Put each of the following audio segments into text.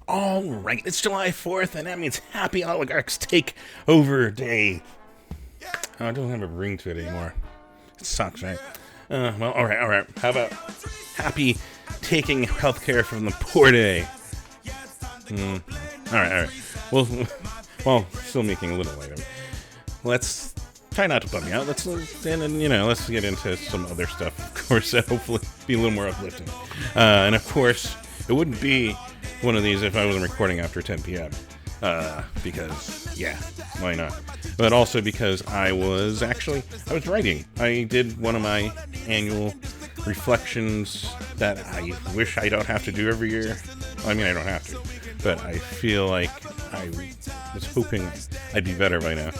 All right, it's July 4th, and that means Happy Oligarchs Take Over Day. Oh, it doesn't have a ring to it anymore. It sucks, right? Well, all right. How about Happy Taking Healthcare from the Poor Day? All right. Well, still making a little light of it. Let's try not to bum me out. Let's get into some other stuff, of course, and hopefully be a little more uplifting. And of course, it wouldn't be one of these if I wasn't recording after 10 p.m. Because, yeah, why not? But also because I was writing. I did one of my annual reflections that I wish I don't have to do every year. I mean, I don't have to, but I feel like I was hoping I'd be better by now.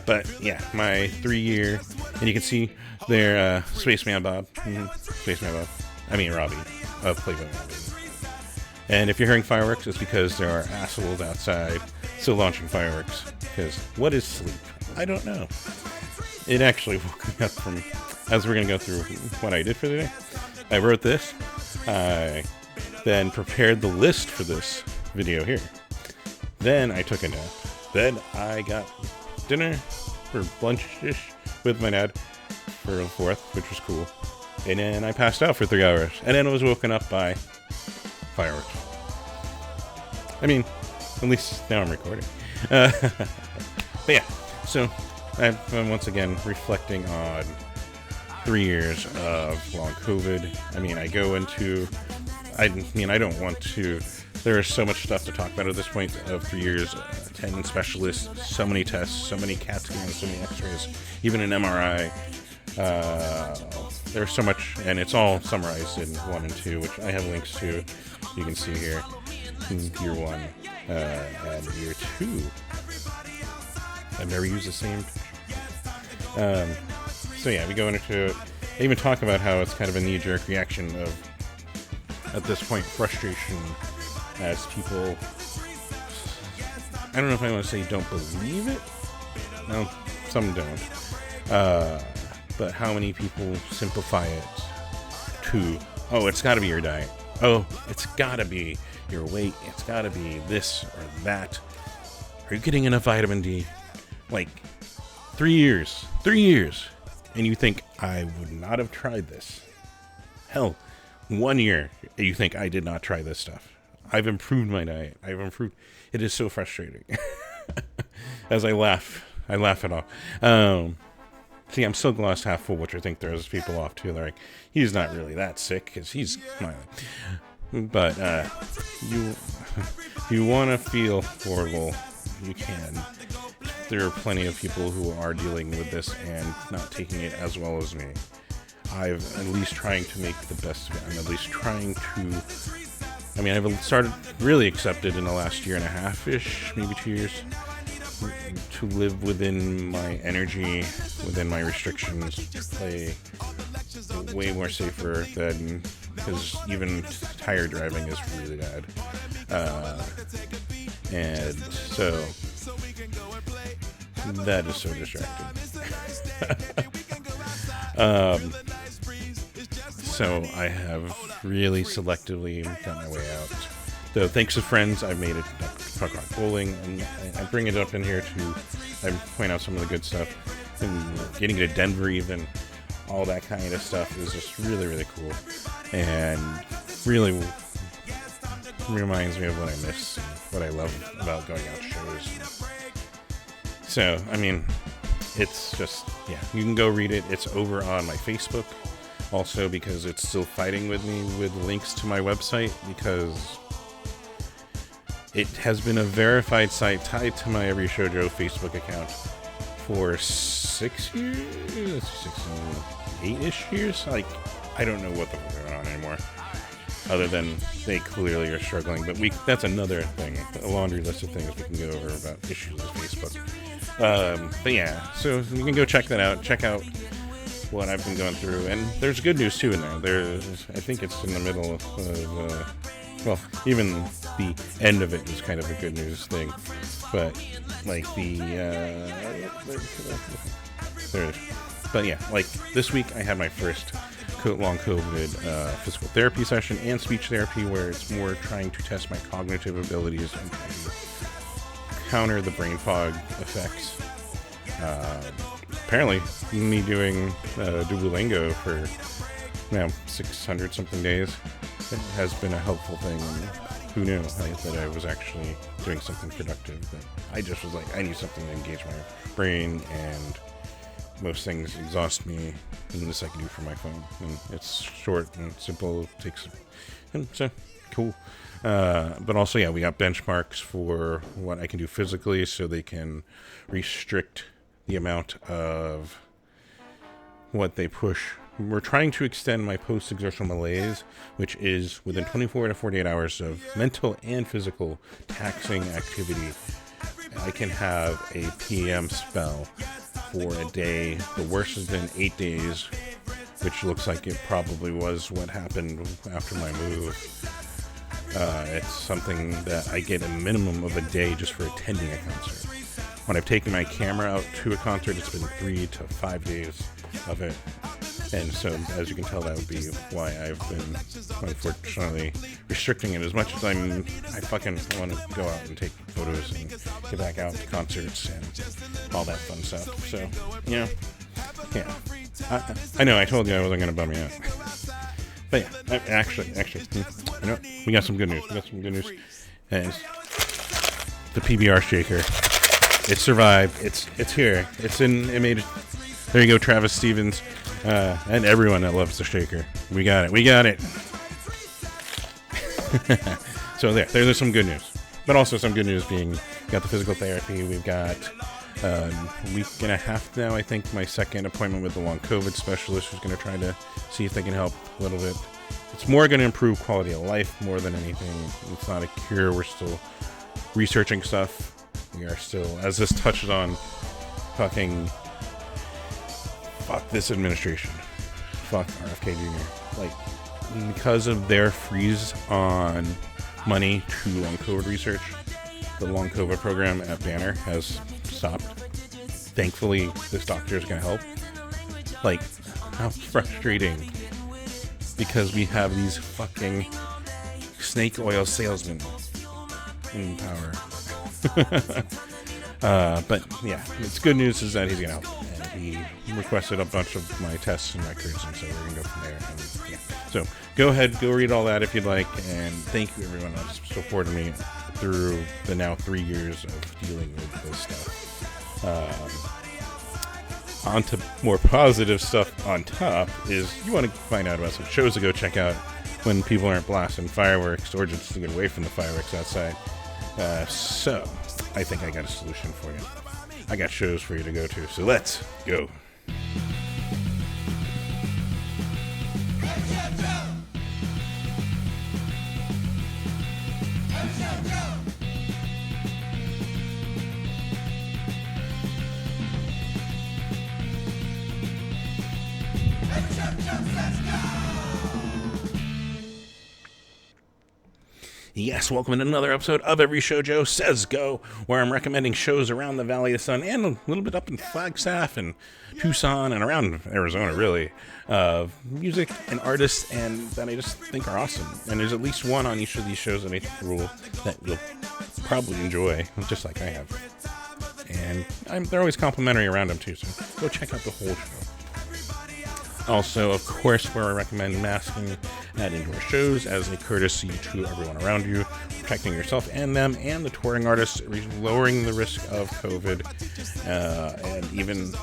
But yeah, my 3-year, and you can see there, Spaceman Bob. I mean, Robbie, of Playboy Robbie. And if you're hearing fireworks, it's because there are assholes outside still launching fireworks. Because what is sleep? I don't know. It actually woke me up from, as we're going to go through what I did for the day. I wrote this. I then prepared the list for this video here. Then I took a nap. Then I got dinner for lunch-ish with my dad for the 4th, which was cool. And then I passed out for 3 hours. And then I was woken up by fireworks. I mean, at least now I'm recording. But yeah, so I'm once again reflecting on 3 years of long COVID. I mean, I don't want to. There is so much stuff to talk about at this point of 3 years. 10 specialists, so many tests, so many CAT scans, so many X-rays, even an MRI. There's so much, and it's all summarized in 1 and 2, which I have links to. You can see here, year 1 and year 2. I've never used the same picture. So yeah, we go into it. I even talk about how it's kind of a knee-jerk reaction of, at this point, frustration as people, I don't know if I want to say don't believe it. No, some don't. But how many people simplify it to, oh, it's got to be your diet. Oh, it's got to be your weight. It's got to be this or that. Are you getting enough vitamin D? Like, 3 years. 3 years. And you think, I would not have tried this. Hell, 1 year, you think I did not try this stuff. I've improved my diet. It is so frustrating. As I laugh it off. See, I'm so glass half full, which I think throws people off too. They're like, he's not really that sick because he's smiling. But if you want to feel horrible, you can. There are plenty of people who are dealing with this and not taking it as well as me. I'm at least trying to make the best of it. I'm at least trying to. I mean, I've started really accepted in the last year and a half-ish, maybe 2 years, to live within my energy, within my restrictions, play way more safer than, because even tire driving is really bad. And so, that is so distracting. So I have really selectively got my way out. Though thanks to friends, I've made it talk about bowling, and I bring it up in here to I point out some of the good stuff. And getting to Denver, even all that kind of stuff is just really, really cool, and really reminds me of what I miss and what I love about going out to shows. So, I mean, it's just, yeah, you can go read it. It's over on my Facebook. Also, because it's still fighting with me with links to my website, because it has been a verified site tied to my Every Show Joe Facebook account for 6 years, 8-ish years. Like, I don't know what the fuck is going on anymore, other than they clearly are struggling. But that's another thing, a laundry list of things we can go over about issues with Facebook. But yeah, so you can go check that out. Check out what I've been going through, and there's good news too in there. I think it's in the middle of, well, even the end of it is kind of a good news thing, but like there it is. But yeah, like this week I had my first long COVID physical therapy session and speech therapy, where it's more trying to test my cognitive abilities and trying to counter the brain fog effects. Apparently, me doing Duolingo for 600 something days has been a helpful thing. And who knew that I was actually doing something productive? But I just was like, I need something to engage my brain, and most things exhaust me, and this I can do from my phone. And it's short and simple, takes, and so cool. But also, yeah, we got benchmarks for what I can do physically, so they can restrict the amount of what they push. We're trying to extend my post-exertional malaise, which is within 24 to 48 hours of mental and physical taxing activity. I can have a PM spell for a day. The worst has been 8 days, which looks like it probably was what happened after my move. It's something that I get a minimum of a day just for attending a concert. When I've taken my camera out to a concert, it's been 3 to 5 days of it. And so, as you can tell, that would be why I've been, unfortunately, restricting it as much as I fucking want to go out and take photos and get back out to concerts and all that fun stuff. So, yeah. I know, I told you I wasn't going to bum you out. But yeah, actually, you know, we got some good news. And it's the PBR shaker. It survived. It's here. It made it. There you go, Travis Stevens. And everyone that loves the shaker. We got it. So there's some good news. But also some good news being, we got the physical therapy. We've got a week and a half now, I think, my second appointment with the long COVID specialist, who's going to try to see if they can help a little bit. It's more going to improve quality of life more than anything. It's not a cure. We're still researching stuff. We are still, as this touches on, fuck this administration. Fuck RFK Jr. Like, because of their freeze on money to long COVID research, the long COVID program at Banner has stopped. Thankfully, this doctor is going to help. Like, how frustrating. Because we have these fucking snake oil salesmen in power. But yeah, it's good news is that he's going to help. He requested a bunch of my tests and records, and so we're going to go from there. And, yeah. So go ahead, go read all that if you'd like, and thank you everyone that's supported me through the now 3 years of dealing with this stuff. On to more positive stuff on top is, you want to find out about some shows to go check out when people aren't blasting fireworks or just to get away from the fireworks outside. So I think I got a solution for you. I got shows for you to go to, so let's go. Yes, welcome to another episode of Every Show Joe Says Go, where I'm recommending shows around the Valley of the Sun and a little bit up in Flagstaff and Tucson and around Arizona, really, of music and artists and that I just think are awesome. And there's at least one on each of these shows that I think that you'll probably enjoy, just like I have. And they're always complimentary around them too, so go check out the whole show. Also, of course, where I recommend masking at indoor shows as a courtesy to everyone around you, protecting yourself and them and the touring artists, lowering the risk of COVID, and even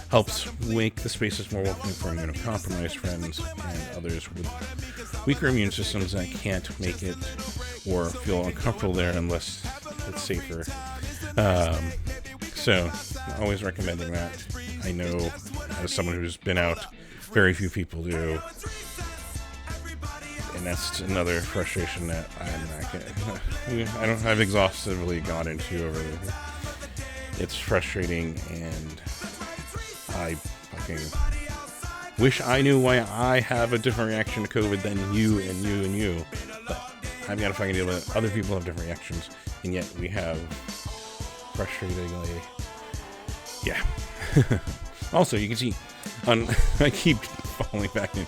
helps make the spaces more welcoming for immunocompromised friends and others with weaker immune systems that can't make it or feel uncomfortable there unless it's safer. So, always recommending that. I know, as someone who's been out, very few people do, and that's another frustration that I've exhaustively gone into over the. It's frustrating, and I fucking wish I knew why I have a different reaction to COVID than you and you and you, but I've got to fucking deal with it. Other people have different reactions, and yet we have frustratingly, yeah. Also, you can see I keep falling back in.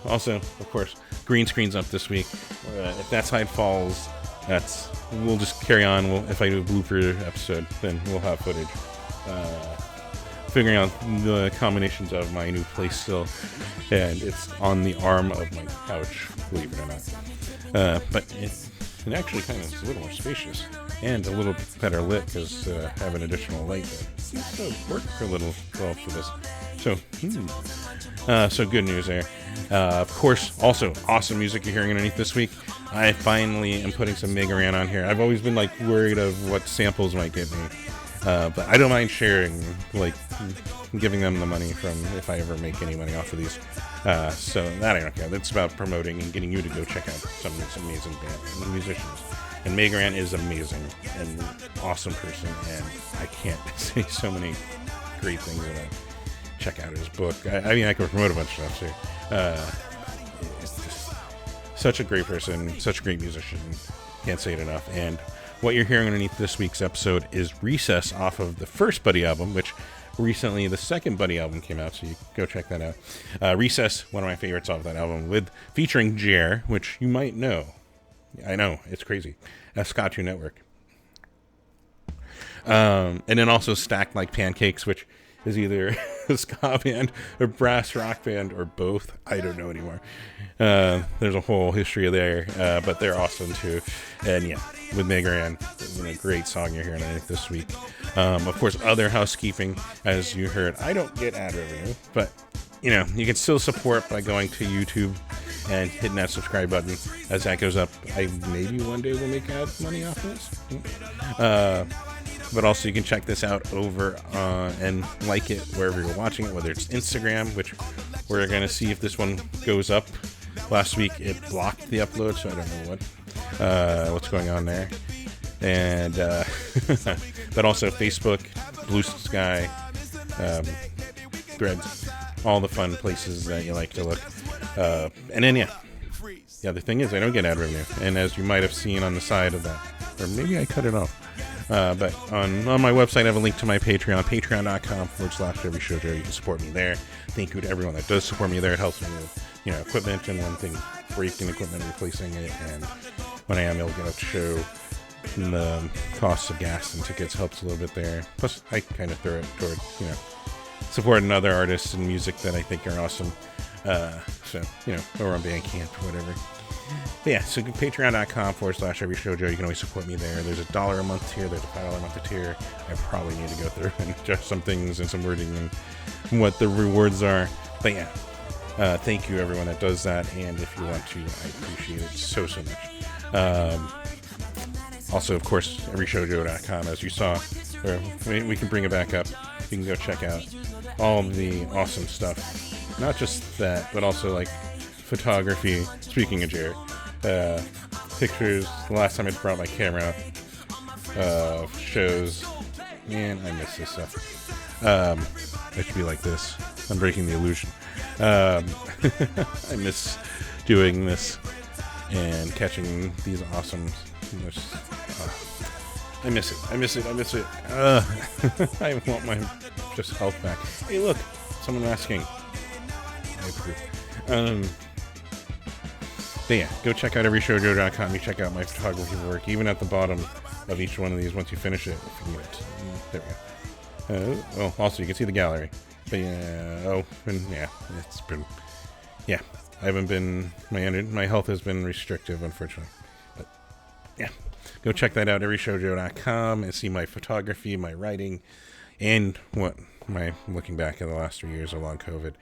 Also, of course, green screen's up this week. If that side falls, we'll just carry on. If I do a blooper episode, then we'll have footage. Figuring out the combinations of my new place still, and it's on the arm of my couch, believe it or not. But it actually kind of is a little more spacious and a little better lit because I have an additional light that seems to work for a little well for this. So good news there. Of course, also awesome music you're hearing underneath this week. I finally am putting some Mega Ran on here. I've always been worried of what samples might get me. But I don't mind sharing, giving them the money from if I ever make any money off of these. So that I don't care. That's about promoting and getting you to go check out some of these amazing bands and musicians. And Mega Ran is amazing and awesome person, and I can't say so many great things about. Check out his book. I mean, I could promote a bunch of stuff too. It's just such a great person, such a great musician. Can't say it enough. And what you're hearing underneath this week's episode is Recess off of the first Buddy album, which recently the second Buddy album came out, so you go check that out. Recess, one of my favorites off that album, featuring Jer, which you might know. I know, it's crazy. Cartoon Network. And then also Stacked Like Pancakes, which is either a ska band or brass rock band or both. I don't know anymore. There's a whole history there, but they're awesome too. And yeah, with Mega Ran, a great song you're hearing this week. Of course, other housekeeping, as you heard, I don't get ad revenue, but you can still support by going to YouTube and hitting that subscribe button. As that goes up, I maybe one day will make ad money off of this. But also you can check this out over and like it wherever you're watching it, whether it's Instagram, which we're going to see if this one goes up. Last week it blocked the upload, so I don't know what's going on there. And but also Facebook, Blue Sky, Threads, all the fun places that you like to look. And then the other thing is I don't get ad revenue, and as you might have seen on the side of that, or maybe I cut it off. But on my website, I have a link to my Patreon, patreon.com/Every Show Joe. You can support me there. Thank you to everyone that does support me there. It helps me with, equipment and one thing, breaking equipment, replacing it. And when I am able to get out to show, the costs of gas and tickets helps a little bit there. Plus, I kind of throw it toward, supporting other artists and music that I think are awesome. So, or on Bandcamp or whatever. But yeah, so patreon.com/Every Show Joe. You can always support me there. There's $1 a month tier. There's a $5 a month tier. I probably need to go through and adjust some things and some wording and what the rewards are. But yeah, thank you everyone that does that. And if you want to, I appreciate it so much. Also, of course, everyshowjoe.com, as you saw. Or we can bring it back up. You can go check out all of the awesome stuff. Not just that, but also photography. Speaking of Jared, pictures. The last time I brought my camera out, shows. Man, I miss this stuff. I should be like this. I'm breaking the illusion. I miss doing this and catching these awesome. I miss it. I want my just health back. Hey, look, someone asking. I approve. But yeah, go check out everyshowjoe.com. You check out my photography work, even at the bottom of each one of these once you finish it, if you need it. There we go. Well, also you can see the gallery. But yeah, it's been, I haven't been, my health has been restrictive, unfortunately. But yeah, go check that out, everyshowjoe.com, and see my photography, my writing, and my looking back at the last 3 years of long COVID.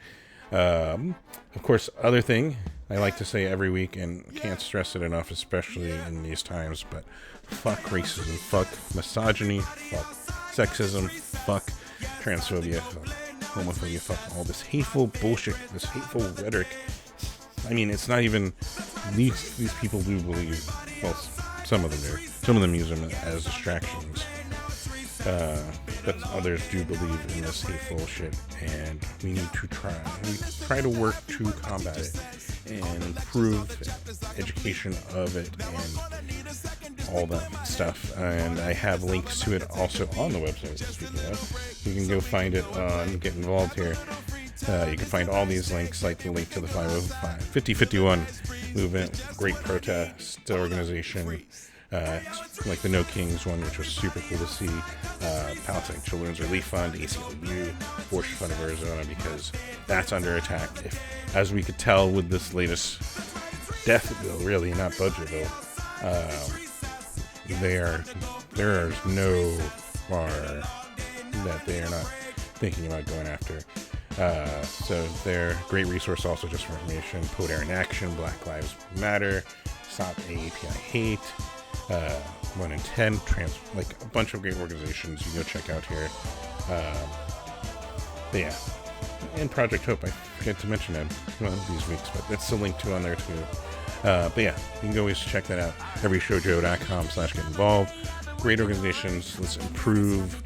Of course, other thing I like to say every week, and can't stress it enough, especially in these times, but fuck racism, fuck misogyny, fuck sexism, fuck transphobia, fuck homophobia, fuck all this hateful bullshit, this hateful rhetoric. I mean, it's not even, these people do believe, well, some of them do, some of them use them as distractions. But others do believe in this hateful shit, and we need to try to work to combat it and improve education of it and all that stuff. And I have links to it also on the website. Speaking of, you can go find it and get involved here. You can find all these links, like the link to the 5051 movement, great protest organization, like the No Kings one, which was super cool to see, Palestine Children's Relief Fund, ACLU, Abortion Fund of Arizona, because that's under attack. As we could tell with this latest death bill, really, not budget bill, there is no bar that they are not thinking about going after. So they're a great resource also just for information. Poder in Action, Black Lives Matter, Stop AAPI Hate, 1 in 10, like a bunch of great organizations you can go check out here. But yeah, and Project Hope, I forget to mention it one of these weeks, but it's a link to on there too. But yeah, you can always check that out. everyshowjoe.com/get involved. Great organizations. Let's improve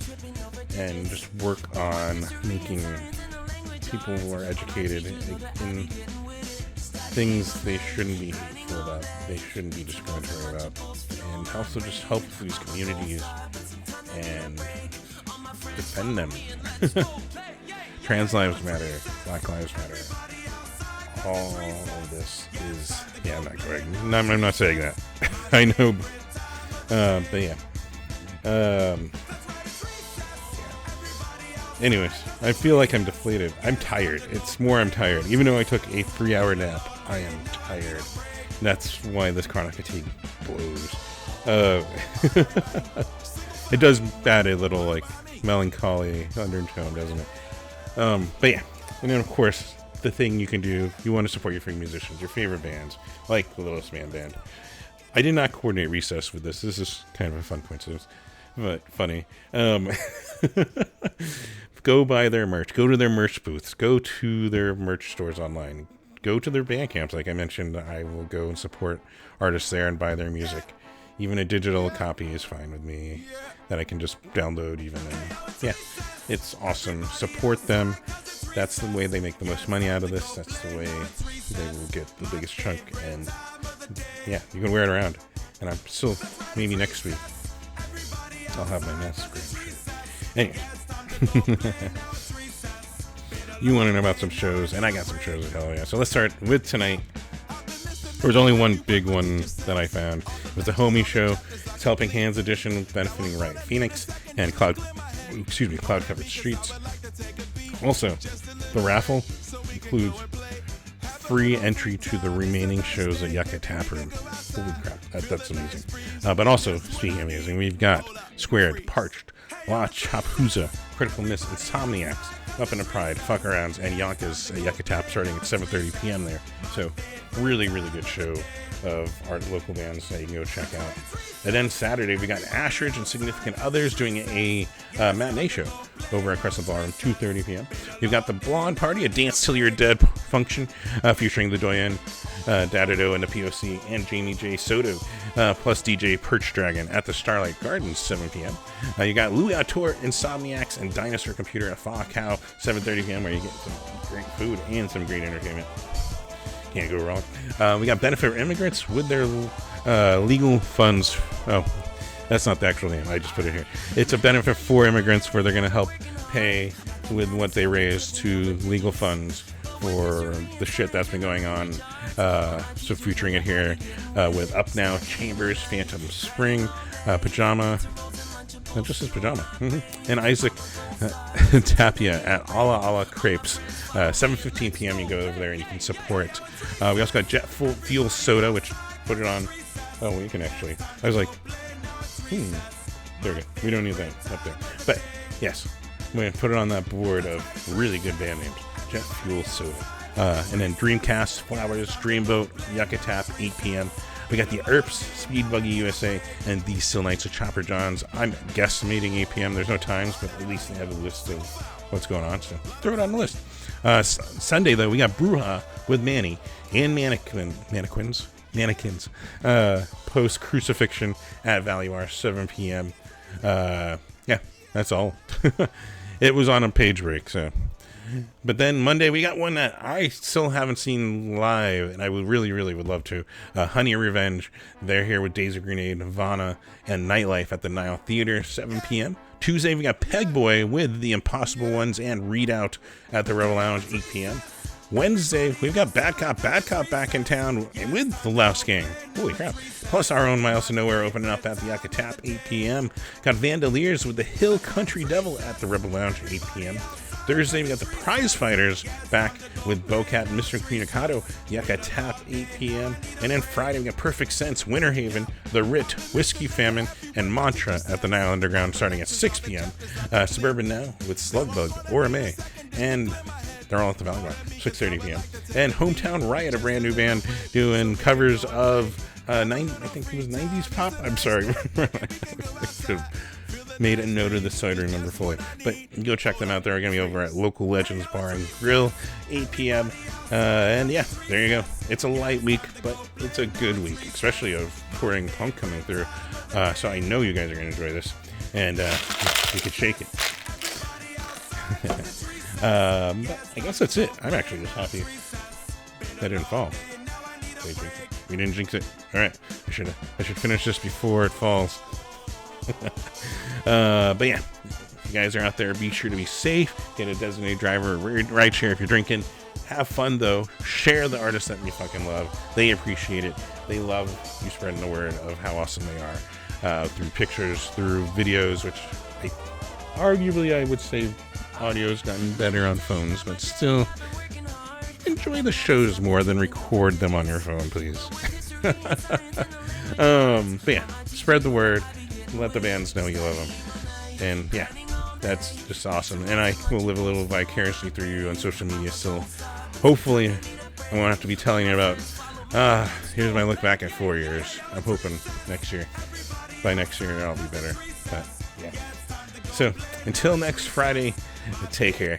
and just work on making people more educated in things they shouldn't be hateful about, they shouldn't be discriminatory about, and also just help these communities and defend them. Trans lives matter, Black lives matter. All of this is, yeah, I'm not correct. No, I'm not saying that. I know, but yeah. Anyways, I feel like I'm deflated. I'm tired. It's more I'm tired. Even though I took a 3-hour nap, I am tired. That's why this chronic fatigue blows. It does add a little, like, melancholy undertone, doesn't it? But yeah. And then, of course, the thing you can do, you want to support your favorite musicians, your favorite bands, like the Littlest Man Band. I did not coordinate Recess with this. This is kind of a fun coincidence, but funny. Go buy their merch. Go to their merch booths. Go to their merch stores online. Go to their band camps. Like I mentioned, I will go and support artists there and buy their music. Even a digital copy is fine with me that I can just download even. And yeah, it's awesome. Support them. That's the way they make the most money out of this. That's the way they will get the biggest chunk. And yeah, you can wear it around. And I'm still, maybe next week, I'll have my Instagram shirt. Anyway. You want to know about some shows, and I got some shows, hell yeah. So let's start with tonight. There was only one big one that I found. It was the Homie Show. It's Helping Hands edition, benefiting Riot Phoenix and Cloud Covered Streets. Also, the raffle includes free entry to the remaining shows at Yucca Tap Room. Holy crap, that's amazing. But also, speaking of amazing, we've got Squared, Parched, La Chapuza, Critical Miss, Insomniacs, Up in a Pride, Fuck Arounds, and Yonkers at Yucca Tap starting at 7:30 p.m. there. So, really, really good show of our local bands that you can go check out. And then Saturday, we got Ashridge and Significant Others doing a matinee show over at Crescent Ballroom, 2:30 p.m. You've got the Blonde Party, a Dance Till You're Dead function featuring the Doyen, Dadado and the POC, and Jamie J. Soto, plus DJ Perch Dragon at the Starlight Gardens, 7 p.m. You got Louis Auteur, Insomniacs, and Dinosaur Computer at Fa Cow, 7:30 p.m., where you get some great food and some great entertainment. Can't go wrong. We got Benefit Immigrants with their legal funds. Oh, that's not the actual name. I just put it here. It's a benefit for immigrants where they're going to help pay with what they raise to legal funds for the shit that's been going on. So featuring it here with Up Now, Chambers, Phantom Spring, Pajama. It just says Pajama. And Isaac Tapia at Ala Crepes. 7:15 p.m. you go over there and you can support. We also got Jet Fuel Soda, which put it on. Oh, well, you can actually. I was like, there we go. We don't need that up there. But yes, we're going to put it on that board of really good band names. Jet Fuel Soda. And then Dreamcast, Flowers, Dreamboat, Yucca Tap, 8 p.m. We got the ERPs, Speed Buggy USA, and These Still Nights of Chopper Johns. I'm guesstimating 8 p.m. There's no times, but at least they have a list of what's going on, so throw it on the list. Sunday, though, we got Bruja with Manny and Mannequins, post-crucifixion at Valuar, 7 p.m. Yeah, that's all. It was on a page break, so But then Monday we got one that I still haven't seen live, and I would really would love to. Honey Revenge. They're here with Days of Grenade, Nirvana, and Nightlife at the Nile Theater, 7 p.m. Tuesday we got Pegboy with The Impossible Ones and Readout at the Rebel Lounge, 8 p.m. Wednesday, we've got Bad Cop back in town with the Louse Gang. Holy crap. Plus our own Miles to Nowhere opening up at the Yucca Tap, 8 p.m. Got Vandaliers with the Hill Country Devil at the Rebel Lounge, 8 p.m. Thursday, we got the Prize Fighters back with Bocat and Mr. Communicado, Yucca Tap, 8 p.m. And then Friday, we got Perfect Sense, Winter Haven, The Writ, Whiskey Famine, and Mantra at the Nile Underground starting at 6 p.m. Suburban Now with Slugbug, Orame, and they're all at the Valley Bar, 6:30 p.m. And Hometown Riot, a brand new band doing covers of I think it was 90s pop. I'm sorry. I made a note of this so I don't remember fully. But go check them out. They're going to be over at Local Legends Bar and Grill, 8 p.m. And yeah, there you go. It's a light week, but it's a good week, especially of touring punk coming through. So I know you guys are going to enjoy this. And you can shake it. But I guess that's it. I'm actually just happy that didn't fall. We didn't jinx it. All right, I should finish this before it falls. But yeah, if you guys are out there, be sure to be safe. Get a designated driver, ride share if you're drinking. Have fun though. Share the artists that you fucking love. They appreciate it. They love you spreading the word of how awesome they are through pictures, through videos, which arguably I would say audio's gotten better on phones, but still enjoy the shows more than record them on your phone, please. But yeah, spread the word. Let the bands know you love them. And yeah, that's just awesome. And I will live a little vicariously through you on social media still. Hopefully, I won't have to be telling you about, here's my look back at 4 years. I'm hoping by next year, I'll be better. But yeah. So, until next Friday, take care.